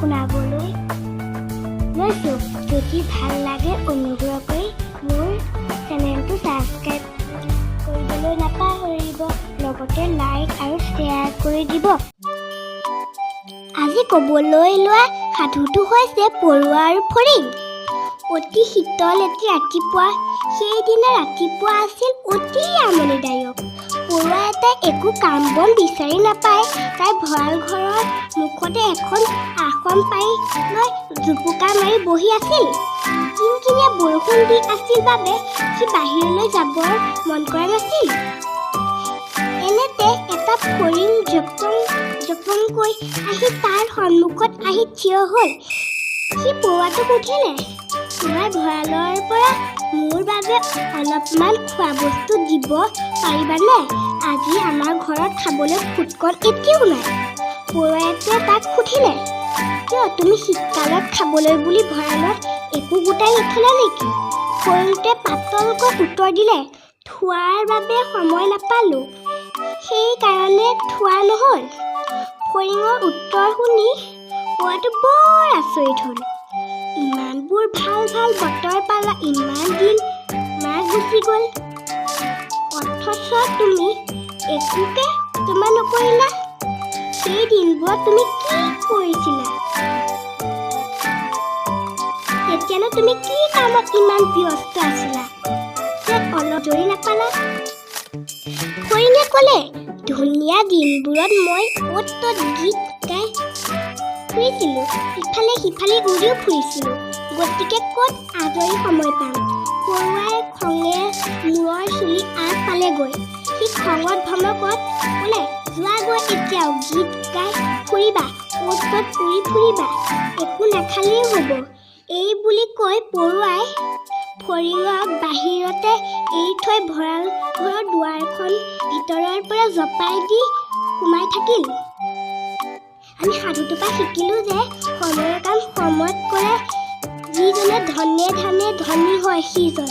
শুনাবলৈ লৈছোঁ। যদি ভাল লাগে অনুগ্ৰহ কৰি মোৰ চেনেলটো ছাবস্ক্ৰাইব কৰিবলৈ নাপাহৰিব, লগতে লাইক আৰু শ্বেয়াৰ কৰি দিব। আজি ক'বলৈ লোৱা সাধুটো হৈছে পৰুৱা আৰু ফৰিং। অতি শীতল এটি ৰাতিপুৱা। সেইদিনা ৰাতিপুৱা আছিল অতি আমনিদায়ক। পৰুৱা এটাই একো কাম বন বিচাৰি নাপায়। তাই ভঁৰাল ঘৰৰ মুখতে এখন আসন পাৰি লৈ জুপুকা মাৰি বহি আছিল। কিনকিনীয়া বৰষুণ দি আছিল বাবে সি বাহিৰলৈ যাবৰ মন কৰা নাছিল। এনেতে এটা ফৰিং জপংকৈ আহি তাৰ সন্মুখত আহি থিয় হ'ল। সি পৰুৱাটোক সুধিলে, তোমাৰ ভঁৰালৰ পৰা মোৰ বাবে অলপমান খোৱা বস্তু দিব পাৰিবানে? আজি আমাৰ ঘৰত খাবলৈ ফুটকন এটিও নাই। পৰুৱাটোৱে তাক সুধিলে, কিয় তুমি শীতকালত খাবলৈ বুলি ভঁৰালত একো গোটাই নথলা নেকি? ফৰিংটোৱে পাতলকৈ উত্তৰ দিলে, থোৱাৰ বাবে সময় নাপালোঁ, সেইকাৰণে থোৱা নহ'ল। ফৰিঙৰ উত্তৰ শুনি পৰুৱাটো বৰ আচৰিত হ'ল। ইমানবোৰ ভাল ভাল বতৰ পালা, ইমান দিন মাহ গুচি গ'ল, অথচ তুমি একোকে জমা নকৰিলা। সেই দিনবোৰত তুমি কি কৰিছিলা? তেতিয়ানো তুমি কি কামত ইমান ব্যস্ত আছিলা যে অলপ জৰি নাপালা? ফৰিঙে ক'লে, ধুনীয়া দিনবোৰত মই অ'ত ত'ত গীত গাই ফুৰিছিলোঁ, ইফালে সিফালে উৰিও ফুৰিছিলোঁ, গতিকে ক'ত আজৰি সময় পাম? পৰুৱাই খঙে মূৰৰ চুলি আগ পালেগৈ। সি খঙত ভমকত ক'লে, যোৱা গৈ এতিয়াও গীত গাই ফুৰিবা, অ'ত ত'ত উৰি ফুৰিবা, একো নাখালেও হ'ব। এই বুলি কৈ পৰুৱাই ফৰিঙক বাহিৰতে এৰি থৈ ভঁৰাল ঘৰৰ দুৱাৰখন ভিতৰৰ পৰা জপাই দি সোমাই থাকিল। আমি সাধুটোৰ পৰা শিকিলোঁ যে সময়ৰ কাম সময়ত কৰে, যিজনে ধনে ধনে ধনী হয় সিজন।